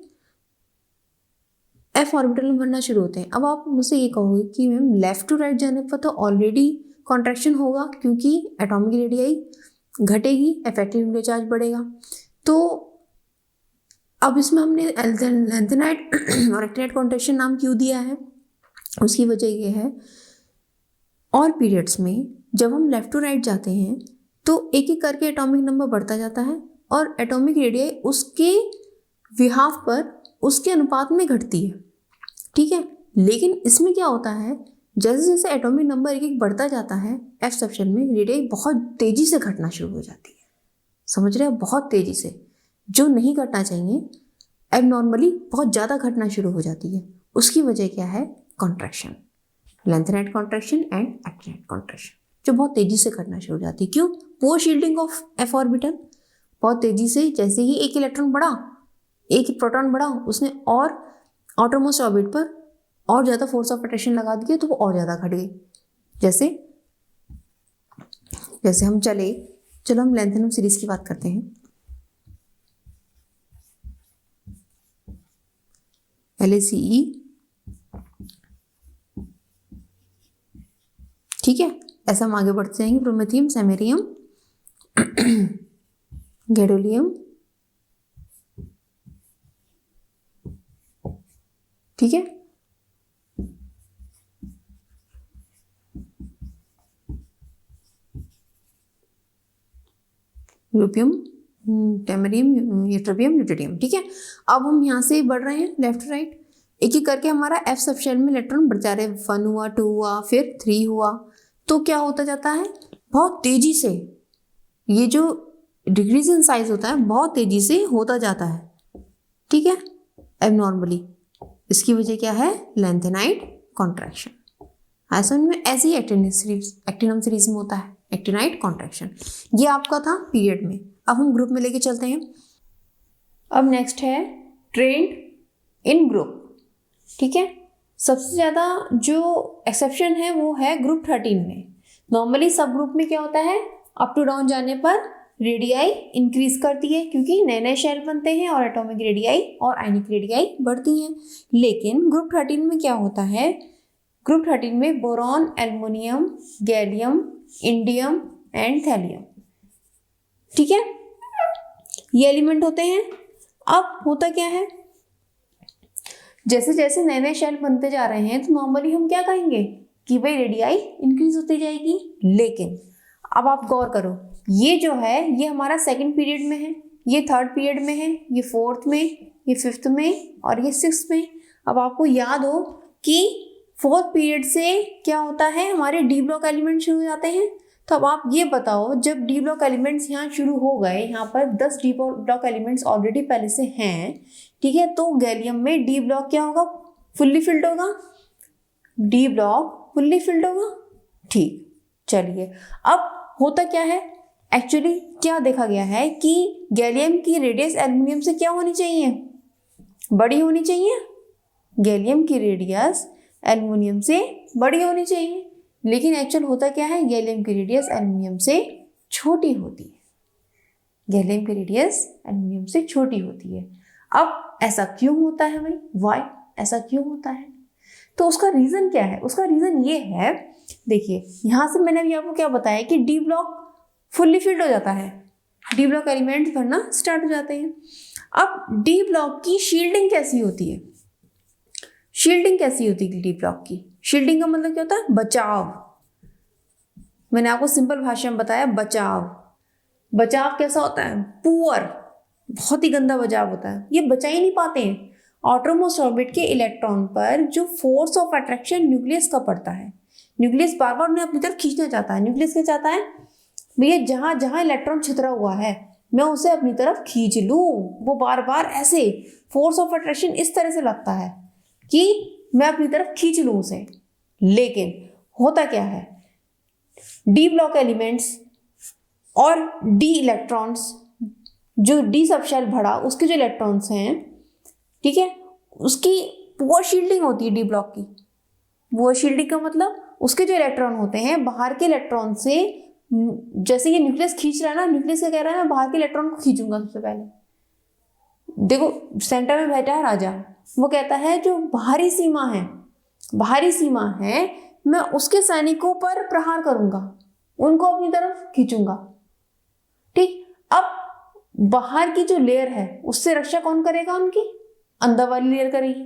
f ऑर्बिटल में भरना शुरू होते हैं। अब आप मुझसे ये कहोगे कि मैम लेफ्ट टू राइट जाने पर तो ऑलरेडी कॉन्ट्रैक्शन होगा क्योंकि एटॉमिक रेडियाई घटेगी, इफेक्टिव न्यूक्लियर चार्ज बढ़ेगा। तो अब इसमें हमने लेंथेनाइट और एक्टिनाइट कॉन्ट्रैक्शन नाम क्यों दिया है, उसकी वजह ये है, और पीरियड्स में जब हम लेफ्ट टू राइट जाते हैं तो एक एक करके एटॉमिक नंबर बढ़ता जाता है और एटॉमिक रेडियाई उसके विहाफ पर उसके अनुपात में घटती है, ठीक है। लेकिन इसमें क्या होता है, जैसे जैसे एटॉमिक नंबर एक एक बढ़ता जाता है एफ सबशेल में रेडियाई बहुत तेजी से घटना शुरू हो जाती है। समझ रहे हैं, बहुत तेजी से, जो नहीं घटना चाहिए, एबनॉर्मली बहुत ज़्यादा घटना शुरू हो जाती है। उसकी वजह क्या है, contraction, lanthanide contraction and actinide contraction, जो बहुत तेजी से घटना शुरू हो जाती है। क्यों? पोर शील्डिंग ऑफ एफ ऑर्बिटल, बहुत तेजी से जैसे ही एक इलेक्ट्रॉन बढ़ा, एक प्रोटॉन बढ़ा, उसने और आउटरमोस्ट ऑर्बिट पर और ज़्यादा फोर्स ऑफ अट्रैक्शन लगा दिया तो वो और ज़्यादा घट गई। जैसे जैसे हम चलो हम लेंथेनम सीरीज की बात करते हैं। LACE, ठीक है। ऐसा हम आगे बढ़ते जाएंगे, प्रोमेथियम, सैमेरियम, गैडोलियम, ठीक है। यूरोपियम, टेमरियम, यूट्रोपियम, ल्यूटेरियम, ठीक है। अब हम यहाँ से बढ़ रहे हैं लेफ्ट राइट, एक एक करके हमारा एफ सबशेल में इलेक्ट्रॉन बढ़ जा रहे हैं। 1 हुआ, 2 हुआ, फिर 3 हुआ, तो क्या होता जाता है, बहुत तेजी से ये जो डिक्रीज इन साइज होता है बहुत तेजी से होता जाता है, ठीक है, एबनॉर्मली। इसकी वजह क्या है, लेंथेनाइट कॉन्ट्रैक्शन। ऐसा में ऐसे ही एक्टिनम सीरीज में होता है, एक्टिनाइट कॉन्ट्रैक्शन। ये आपका था पीरियड में। अब हम ग्रुप में लेके चलते हैं। अब नेक्स्ट है ट्रेंड इन ग्रुप, ठीक है। सबसे ज़्यादा जो एक्सेप्शन है वो है ग्रुप 13 में। नॉर्मली सब ग्रुप में क्या होता है, अप टू डाउन जाने पर रेडियाई इंक्रीज करती है क्योंकि नए नए शेल बनते हैं और एटॉमिक रेडियाई और आयनिक रेडियाई बढ़ती हैं। लेकिन ग्रुप 13 में क्या होता है, ग्रुप 13 में boron, aluminium, gallium, indium and thallium, ठीक है, ये एलिमेंट होते हैं। अब होता क्या है, जैसे जैसे नए नए शेल बनते जा रहे हैं तो नॉर्मली हम क्या कहेंगे कि भाई रेडियाई इंक्रीज होती जाएगी। लेकिन अब आप गौर करो, ये जो है ये हमारा सेकंड पीरियड में है, ये थर्ड पीरियड में है, ये फोर्थ में, ये फिफ्थ में और ये सिक्स्थ में। अब आपको याद हो कि फोर्थ पीरियड से क्या होता है, हमारे डी ब्लॉक एलिमेंट शुरू हो जाते हैं। तो अब आप ये बताओ, जब डी ब्लॉक एलिमेंट्स यहाँ शुरू हो गए, यहाँ पर 10 डी ब्लॉक एलिमेंट्स ऑलरेडी पहले से हैं, ठीक है, तो गैलियम में डी ब्लॉक क्या होगा, फुल्ली फिल्ड होगा, डी ब्लॉक फुल्ली फिल्ड होगा, ठीक। चलिए, अब होता क्या है, एक्चुअली क्या देखा गया है कि गैलियम की रेडियस एल्युमिनियम से क्या होनी चाहिए, बड़ी होनी चाहिए। गैलियम की रेडियस एल्युमिनियम से बड़ी होनी चाहिए, लेकिन एक्चुअल होता क्या है, गैलियम की रेडियस एल्युमिनियम से छोटी होती है। गैलियम की रेडियस एल्युमिनियम से छोटी होती है। अब ऐसा क्यों होता है भाई, वाई ऐसा क्यों होता है? तो उसका रीज़न क्या है? उसका रीज़न ये है, देखिए यहाँ से मैंने अभी आपको क्या बताया कि डी ब्लॉक फुल्ली फिल्ड हो जाता है, डी ब्लॉक एलिमेंट भरना स्टार्ट हो जाते हैं। अब डी ब्लॉक की शील्डिंग कैसी होती है, शील्डिंग कैसी होती है डी ब्लॉक की? शील्डिंग का मतलब क्या होता है, बचाव। मैंने आपको सिंपल भाषा में बताया, बचाव। बचाव कैसा होता है, पुअर, बहुत ही गंदा बचाव होता है, ये बचा ही नहीं पाते हैं। आउटरमोस्ट ऑर्बिट के इलेक्ट्रॉन पर जो फोर्स ऑफ अट्रैक्शन न्यूक्लियस का पड़ता है, न्यूक्लियस बार बार उन्हें अपनी तरफ खींचना चाहता है। न्यूक्लियस क्या चाहता है, भैया जहाँ जहाँ इलेक्ट्रॉन छितरा हुआ है मैं उसे अपनी तरफ खींच लूँ। वो बार बार ऐसे फोर्स ऑफ अट्रैक्शन इस तरह से लगता है कि मैं अपनी तरफ खींच लूँ उसे। लेकिन होता क्या है, डी ब्लॉक एलिमेंट्स और डी इलेक्ट्रॉन्स, जो डी सबशेल भरा उसके जो इलेक्ट्रॉन्स हैं, ठीक है, उसकी पुअर शील्डिंग होती है डी ब्लॉक की। पुअर शील्डिंग का मतलब उसके जो इलेक्ट्रॉन होते हैं बाहर के इलेक्ट्रॉन से, जैसे ये न्यूक्लियस खींच रहा है ना, न्यूक्लियस क्या कह रहा है, मैं बाहर के इलेक्ट्रॉन को खींचूंगा सबसे पहले। देखो सेंटर में बैठा है राजा, वो कहता है जो बाहरी सीमा है, बाहरी सीमा है, मैं उसके सैनिकों पर प्रहार करूंगा, उनको अपनी तरफ खींचूंगा, ठीक। अब बाहर की जो लेयर है उससे रक्षा कौन करेगा, उनकी अंदर वाली लेयर करेगी।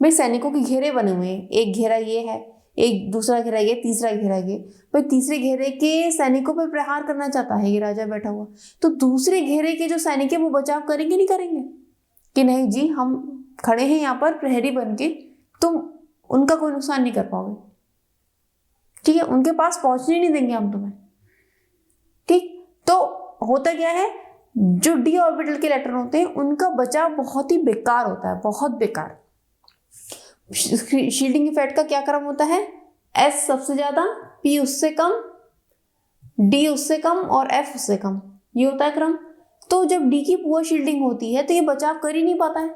भाई सैनिकों के घेरे बने हुए हैं, एक घेरा ये है, एक दूसरा घेरा गया, तीसरा घेरा गया, भाई तीसरे घेरे के सैनिकों पर प्रहार करना चाहता है ये राजा बैठा हुआ, तो दूसरे घेरे के जो सैनिक है वो बचाव करेंगे नहीं करेंगे कि नहीं जी हम खड़े हैं यहाँ पर प्रहरी बन के, तुम उनका कोई नुकसान नहीं कर पाओगे, ठीक है, उनके पास पहुंचने नहीं देंगे हम तुम्हें, ठीक। तो होता क्या है, जो डी ऑर्बिटल के इलेक्ट्रॉन होते हैं उनका बचाव बहुत ही बेकार होता है, बहुत बेकार। शील्डिंग इफेक्ट का क्या क्रम होता है, एस सबसे ज्यादा, पी उससे कम, डी उससे कम और एफ उससे कम, ये होता है क्रम। तो जब डी की पुअर शील्डिंग होती है तो ये बचाव कर ही नहीं पाता है,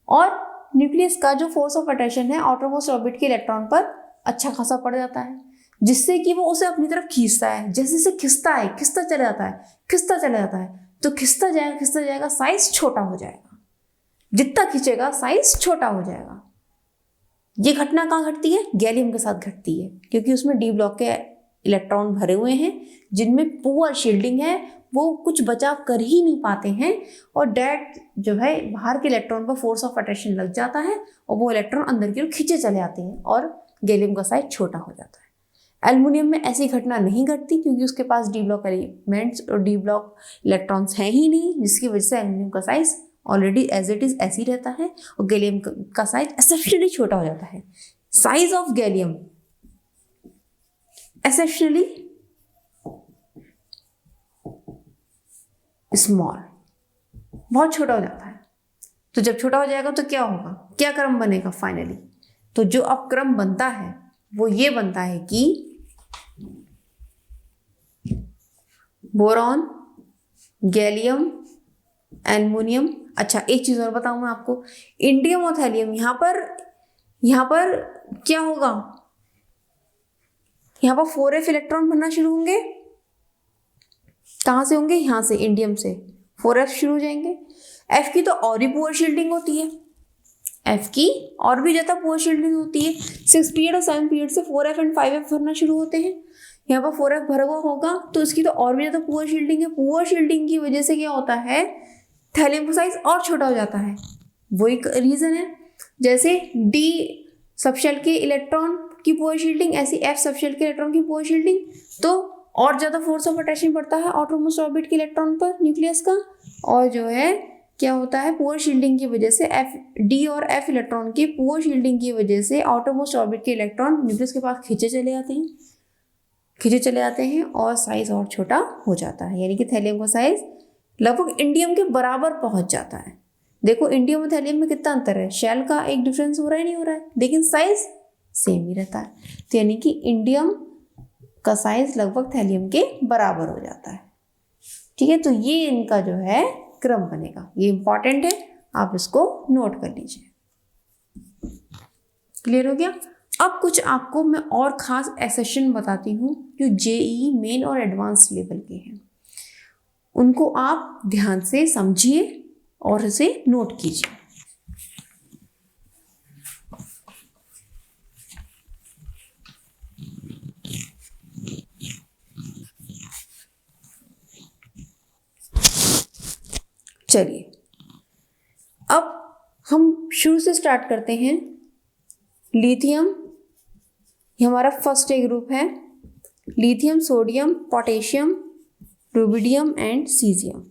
और न्यूक्लियस का जो फोर्स ऑफ अट्रैक्शन है आउटरमोस्ट ऑर्बिट के इलेक्ट्रॉन पर अच्छा खासा पड़ जाता है, जिससे कि वो उसे अपनी तरफ खींचता है। जैसे जैसे खिंचता है, खिंचता चला जाता है, खिंचता चला जाता है, तो खिंचता जाएगा, साइज छोटा हो जाएगा, जितना खींचेगा साइज छोटा हो जाएगा। ये घटना कहाँ घटती है, गैलियम के साथ घटती है, क्योंकि उसमें डी ब्लॉक के इलेक्ट्रॉन भरे हुए हैं जिनमें पुअर शील्डिंग है, वो कुछ बचाव कर ही नहीं पाते हैं, और डायरेक्ट जो है बाहर के इलेक्ट्रॉन पर फोर्स ऑफ अट्रैक्शन लग जाता है और वो इलेक्ट्रॉन अंदर की ओर खींचे चले आते हैं और गैलियम का साइज छोटा हो जाता है। एल्युमिनियम में ऐसी घटना नहीं घटती क्योंकि उसके पास डी ब्लॉक एलिमेंट्स और डी ब्लॉक इलेक्ट्रॉन्स हैं ही नहीं, जिसकी वजह से एल्युमिनियम का size already as it is ऐसे ही रहता है और गैलियम का साइज एक्सेप्शनली छोटा हो जाता है। Size of gallium exceptionally small, बहुत छोटा हो जाता है। तो जब छोटा हो जाएगा तो क्या होगा, क्या क्रम बनेगा फाइनली, तो जो अब क्रम बनता है वो ये बनता है कि बोरॉन, गैलियम, एल्युमिनियम। अच्छा एक चीज और बताऊं मैं आपको, इंडियम और थैलियम, यहां पर क्या होगा, यहां पर 4f इलेक्ट्रॉन बनना शुरू होंगे। कहां से होंगे, यहां से, इंडियम से 4f शुरू हो जाएंगे। f की तो और भी पुअर शील्डिंग होती है, f की और भी ज्यादा पुअर शील्डिंग होती है। 6 पीरियड और 7 पीरियड से 4f एंड 5f भरना शुरू होते हैं। यहाँ पर 4f भरा हुआ होगा तो इसकी तो और भी ज्यादा पुअर शील्डिंग है। पुअर शील्डिंग की वजह से क्या होता है, थैलियम का साइज और छोटा हो जाता है, वो एक रीजन है। जैसे डी सबशेल के इलेक्ट्रॉन की पुअर शील्डिंग, ऐसी एफ सबशेल के इलेक्ट्रॉन की पुअर शील्डिंग, तो और ज्यादा फोर्स ऑफ अट्रैक्शन पड़ता है आउटरमोस्ट ऑर्बिट के इलेक्ट्रॉन पर न्यूक्लियस का, और जो है क्या होता है, पुअर शील्डिंग की वजह से एफ, डी और एफ इलेक्ट्रॉन की पुअर शील्डिंग की वजह से आउटरमोस्ट ऑर्बिट के इलेक्ट्रॉन न्यूक्लियस के पास खींचे चले आते हैं और साइज और छोटा हो जाता है। यानी कि थैलियम का साइज लगभग इंडियम के बराबर पहुंच जाता है। देखो इंडियम और थैलियम में कितना अंतर है, शेल का एक डिफरेंस हो रहा है, नहीं हो रहा है, लेकिन साइज सेम ही रहता है। तो यानी कि इंडियम का साइज लगभग थैलियम के बराबर हो जाता है, ठीक है। तो ये इनका जो है क्रम बनेगा, ये इंपॉर्टेंट है, आप इसको नोट कर लीजिए। क्लियर हो गया। अब कुछ आपको मैं और खास एसेशन बताती हूँ जो जेईई मेन और एडवांस लेवल के हैं, उनको आप ध्यान से समझिए और इसे नोट कीजिए। चलिए अब हम शुरू से स्टार्ट करते हैं। लिथियम, ये हमारा फर्स्ट ए ग्रुप है। Lithium, sodium, potassium, rubidium and caesium.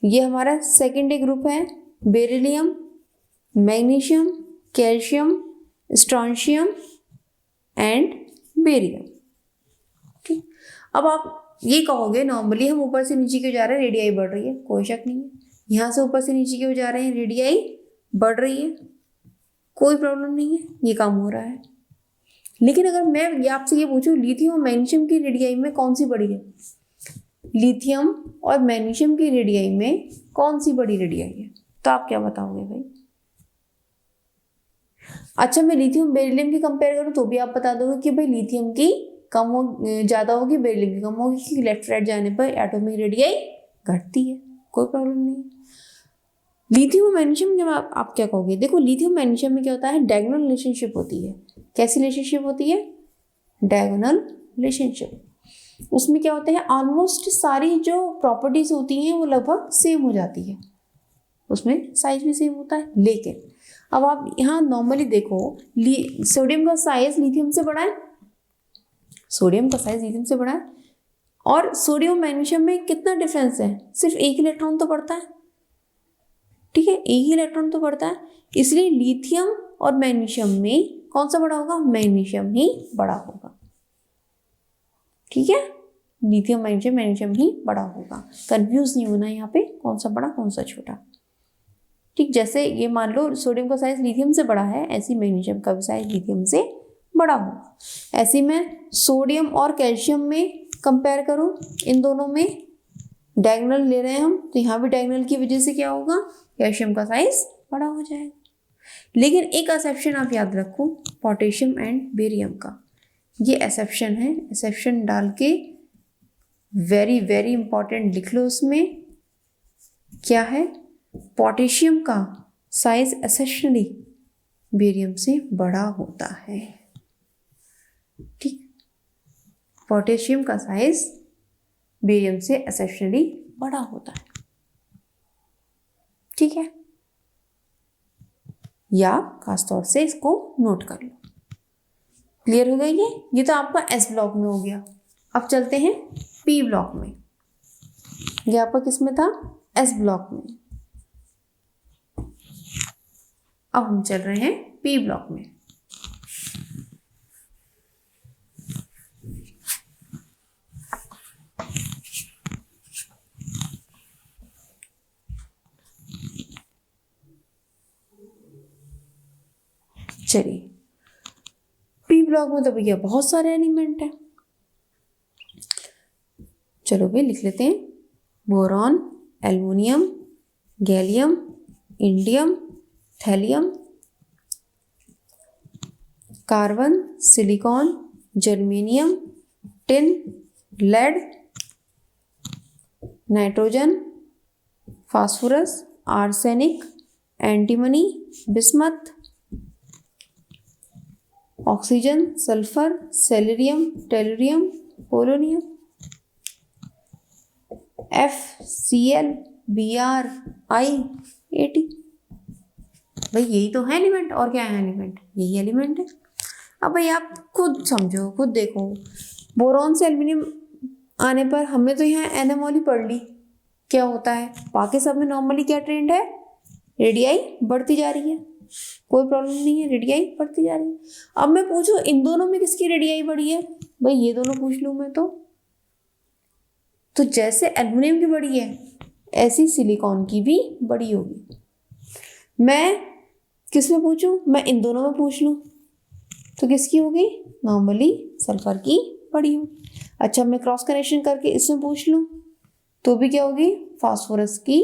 ये हमारा सेकेंड ए ग्रुप है। Beryllium, magnesium, calcium, strontium and barium. ठीक, अब आप ये कहोगे नॉर्मली हम ऊपर से नीचे क्यों जा रहे हैं, रेडियाई बढ़ रही है, कोई शक नहीं है। यहाँ से ऊपर से नीचे क्यों जा रहे हैं, रेडियाई बढ़ रही है, कोई प्रॉब्लम नहीं है, ये काम हो रहा है। लेकिन अगर मैं आपसे ये पूछूं लिथियम और मैग्नीशियम की रेडियाई में कौन सी बड़ी है, लिथियम और मैग्नीशियम की रेडियाई में कौन सी बड़ी रेडियाई है, तो आप क्या बताओगे भाई। अच्छा मैं लिथियम बेरिलियम की कंपेयर करूं तो भी आप बता दोगे कि भाई लिथियम की कम हो ज्यादा होगी, बेरिलियम की कम होगी, क्योंकि लेफ्ट राइट जाने पर एटॉमिक रेडियाई घटती है, कोई प्रॉब्लम नहीं। लिथियम और मैग्नीशियम जब आप क्या कहोगे, देखो लिथियम मैग्नीशियम में क्या होता है, डायगोनल रिलेशनशिप होती है। कैसी रिलेशनशिप होती है, डायगोनल रिलेशनशिप। उसमें क्या होता है, ऑलमोस्ट सारी जो प्रॉपर्टीज होती हैं वो लगभग सेम हो जाती है, उसमें साइज भी सेम होता है। लेकिन अब आप यहाँ नॉर्मली देखो, सोडियम का साइज लिथियम से बड़ा है, सोडियम का साइज लिथियम से बड़ा है, और सोडियम मैग्नीशियम में कितना डिफरेंस है, सिर्फ एक इलेक्ट्रॉन तो बढ़ता है, ठीक है, एक ही इलेक्ट्रॉन तो बढ़ता है, इसलिए लिथियम और मैग्नीशियम में कौन सा बड़ा होगा, मैग्नीशियम ही बड़ा होगा, ठीक है, लिथियम मैग्नीशियम, मैग्नीशियम ही बड़ा होगा। कंफ्यूज नहीं होना यहाँ पे कौन सा बड़ा कौन सा छोटा, ठीक, जैसे ये मान लो सोडियम का साइज लिथियम से बड़ा है, ऐसी मैग्नीशियम का भी साइज लिथियम से बड़ा होगा। ऐसे में सोडियम और कैल्शियम में कंपेयर करूं, इन दोनों में डायगोनल ले रहे हैं हम, तो यहाँ भी डायगोनल की वजह से क्या होगा, कैल्शियम का साइज बड़ा हो जाएगा। लेकिन एक एक्सेप्शन आप याद रखो, पोटेशियम एंड बेरियम का, ये एक्सेप्शन है, एक्सेप्शन डाल के वेरी वेरी इंपॉर्टेंट लिख लो। उसमें क्या है, पोटेशियम का साइज एक्सेप्शनली बेरियम से बड़ा होता है, ठीक, पोटेशियम का साइज बेरियम से एक्सेप्शनली बड़ा होता है, ठीक है, या खासतौर से इसको नोट कर लो। क्लियर हो गया ये तो आपका एस ब्लॉक में हो गया। अब चलते हैं पी ब्लॉक में, ये आपका किस में था, एस ब्लॉक में। अब हम चल रहे हैं पी ब्लॉक में। चलिए, पी ब्लॉक में तो भैया बहुत सारे एलिमेंट हैं, चलो भाई लिख लेते हैं, boron, aluminium, gallium, indium, thallium, carbon, silicon, germanium, tin, lead, nitrogen, phosphorus, arsenic, antimony, bismuth, oxygen, sulphur, selenium, tellurium, polonium, FCl, Br, I, AT। भाई यही तो है एलिमेंट, और क्या है एलिमेंट, यही एलिमेंट है। अब भाई आप खुद समझो, खुद देखो, बोरॉन से एल्युमिनियम आने पर हमने तो यहाँ एनमोल ही पढ़ ली, क्या होता है, बाकी सब में नॉर्मली क्या ट्रेंड है, रेडियाई बढ़ती जा रही है, कोई प्रॉब्लम नहीं है, रेडियाई बढ़ती जा रही है। अब मैं पूछूं इन दोनों में किसकी रेडियाई बढ़ी है, भाई ये दोनों पूछ लूं मैं तो जैसे एल्युमिनियम की बड़ी है ऐसी सिलिकॉन की भी बड़ी होगी। मैं किस में पूछूं, मैं इन दोनों में पूछ लूं तो किसकी होगी, नॉर्मली सल्फर की बड़ी होगी। अच्छा, मैं क्रॉस कनेक्शन करके इसमें पूछ लूं तो भी क्या होगी, फास्फोरस की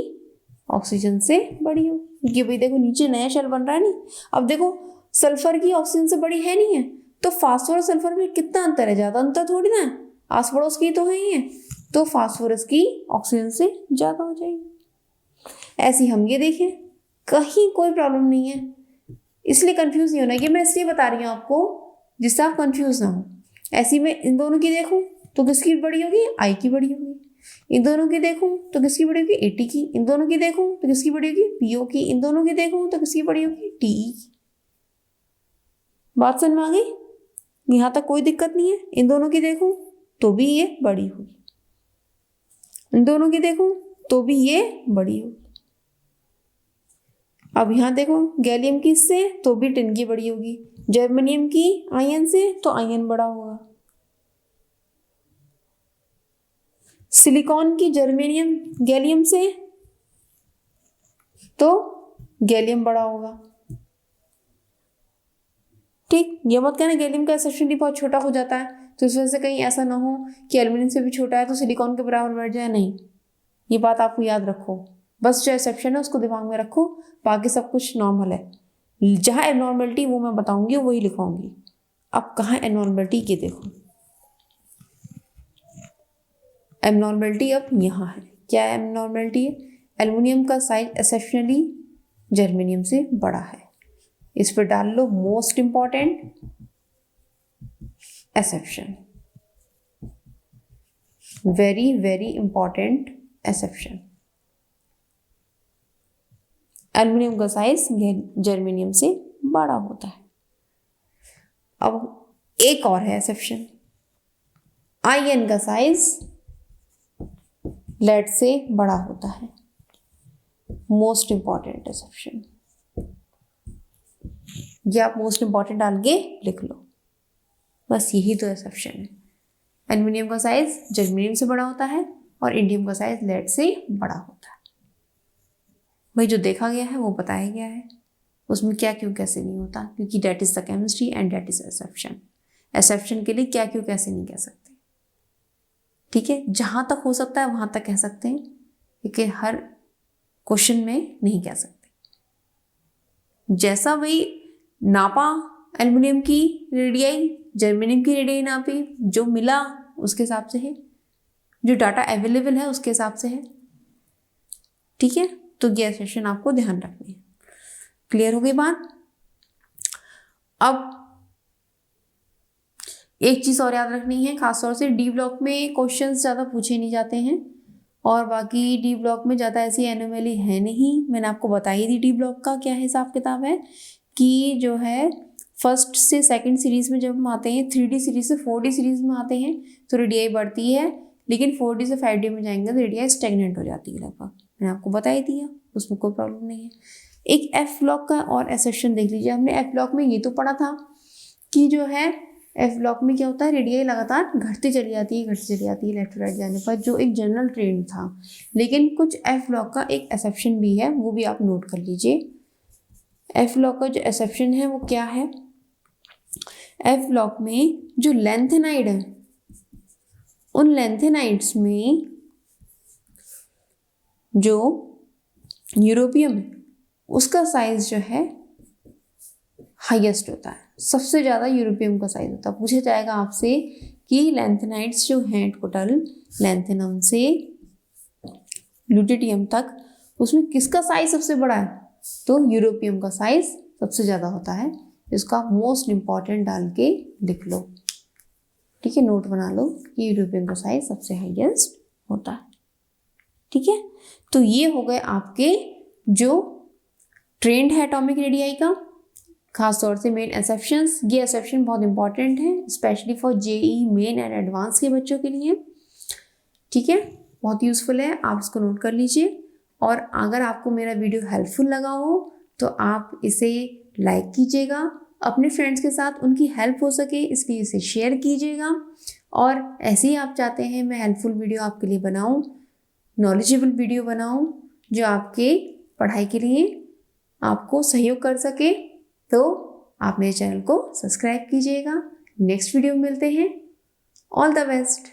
ऑक्सीजन से बड़ी होगी, क्योंकि भाई देखो नीचे नया शेल बन रहा है नहीं। अब देखो सल्फर की ऑक्सीजन से बड़ी है नहीं है, तो फास्फोरस सल्फर में कितना अंतर है, ज्यादा अंतर थोड़ी ना है, आस पड़ोस की तो है ही है, तो फास्फोरस की ऑक्सीजन से ज्यादा हो जाएगी। ऐसे हम ये देखें, कहीं कोई प्रॉब्लम नहीं है, इसलिए कंफ्यूज नहीं होना, ये मैं इसलिए बता रही हूँ आपको जिससे आप कंफ्यूज ना हो। ऐसी में इन दोनों की देखूं तो किसकी बड़ी होगी, आई की बड़ी होगी, इन दोनों की देखूं तो किसकी बड़ी होगी, एटी की, इन दोनों की देखूं तो किसकी बड़ी होगी, पीओ की, इन दोनों की देखूं तो किसकी बड़ी होगी, टीई की। बात समझ में आ गई, यहां तक कोई दिक्कत नहीं है। इन दोनों की देखूं तो भी ये बड़ी होगी, इन दोनों की देखूं तो भी ये बड़ी होगी। अब यहां देखो गैलियम की इससे तो भी टिन की बड़ी होगी, जर्मेनियम की आयन से तो आयन बड़ा होगा, सिलिकॉन की जर्मेनियम गैलियम से तो गैलियम बड़ा होगा, ठीक। ये मत कहना गैलियम का एक्सेप्शनली बहुत छोटा हो जाता है, तो इस वजह से कहीं ऐसा ना हो कि एल्युमिनियम से भी छोटा है तो सिलिकॉन के बराबर बढ़ जाए, नहीं, ये बात आपको याद रखो, बस जो एक्सेप्शन है उसको दिमाग में रखो, बाकी सब कुछ नॉर्मल है। जहां एबनॉर्मलिटी वो मैं बताऊंगी वही लिखवाऊंगी। अब कहाँ एबनॉर्मलिटी, ये देखो एबनॉर्मलिटी अब यहाँ है। क्या एबनॉर्मलिटी है, एल्युमिनियम का साइज एक्सेप्शनली जर्मेनियम से बड़ा है, इस पर डाल लो most important exception, very very important exception. Aluminium का साइज जर्मेनियम से बड़ा होता है। अब एक और है एक्सेप्शन, आयन का साइज लेड से बड़ा होता है। मोस्ट इंपॉर्टेंट एक्सेप्शन, ये आप मोस्ट इंपॉर्टेंट डाल के लिख लो, बस यही तो एक्सेप्शन है। एल्युमिनियम का साइज जर्मेनियम से बड़ा होता है और इंडियम का साइज लेड से बड़ा होता है। भाई जो देखा गया है वो बताया गया है, उसमें क्या क्यों कैसे नहीं होता, क्योंकि that is the chemistry and that is exception. Exception के लिए क्या क्यों कैसे नहीं कह सकते, ठीक है। जहां तक हो सकता है वहां तक कह सकते हैं, लेकिन हर क्वेश्चन में नहीं कह सकते। जैसा भाई नापा एल्युमिनियम की रेडियाई, जर्मेनियम की रेडियाई नापी, जो मिला उसके हिसाब से है, जो डाटा अवेलेबल है उसके हिसाब से है, ठीक है। तो ये एक्सेप्शन आपको ध्यान रखनी है। क्लियर हो गई बात। अब एक चीज और याद रखनी है, खासतौर से डी ब्लॉक में क्वेश्चंस ज्यादा पूछे नहीं जाते हैं, और बाकी डी ब्लॉक में ज्यादा ऐसी एनोमली है नहीं। मैंने आपको बता ही दी डी ब्लॉक का क्या हिसाब किताब है, कि जो है फर्स्ट से सेकंड सीरीज में जब हम आते हैं, 3D सीरीज से 4D सीरीज में आते हैं तो रेडियाई बढ़ती है, लेकिन 4D से 5D में जाएंगे तो रेडियाई स्टेगनेंट हो जाती है लगभग। मैंने आपको बता ही दिया, उसमें कोई प्रॉब्लम नहीं है। एक एफ ब्लॉक का और एक्सेप्शन देख लीजिए। हमने एफ ब्लॉक में ये तो पढ़ा था कि जो है एफ ब्लॉक में क्या होता है, रेडियाई लगातार घटती चली जाती है लेफ्ट टू राइट जाने पर, जो एक जनरल ट्रेंड था। लेकिन कुछ एफ ब्लॉक का एक एक्सेप्शन भी है, वो भी आप नोट कर लीजिए। एफ ब्लॉक का जो एक्सेप्शन है वो क्या है, एफ ब्लॉक में जो लेंथेनाइड है, उन लेंथेनाइड्स में जो यूरोपियम है उसका साइज जो है हाईएस्ट होता है, सबसे ज़्यादा यूरोपियम का साइज होता है। पूछा जाएगा आपसे कि लेंथेनाइड्स जो हैं टोटल, लेंथेनम से ल्यूटियम तक, उसमें किसका साइज सबसे बड़ा है, तो यूरोपियम का साइज सबसे ज़्यादा होता है। इसका मोस्ट इंपॉर्टेंट डाल के लिख लो, ठीक है, नोट बना लो कि यूरोपियम का साइज सबसे हाईएस्ट होता है, ठीक है। तो ये हो गए आपके जो ट्रेंड है एटॉमिक रेडियाई का, खासतौर से मेन एक्सेप्शंस। ये एक्सेप्शन बहुत इंपॉर्टेंट है specially for JEE Main and advance के बच्चों के लिए, ठीक है, बहुत यूजफुल है, आप इसको नोट कर लीजिए। और अगर आपको मेरा वीडियो हेल्पफुल लगा हो तो आप इसे लाइक कीजिएगा, अपने फ्रेंड्स के साथ उनकी हेल्प हो सके इसलिए इसे शेयर कीजिएगा। और ऐसे ही आप चाहते हैं मैं हेल्पफुल वीडियो आपके लिए बनाऊं, नॉलेजेबल वीडियो बनाऊं जो आपके पढ़ाई के लिए आपको सहयोग कर सके, तो आप मेरे चैनल को सब्सक्राइब कीजिएगा। नेक्स्ट वीडियो में मिलते हैं। All the best.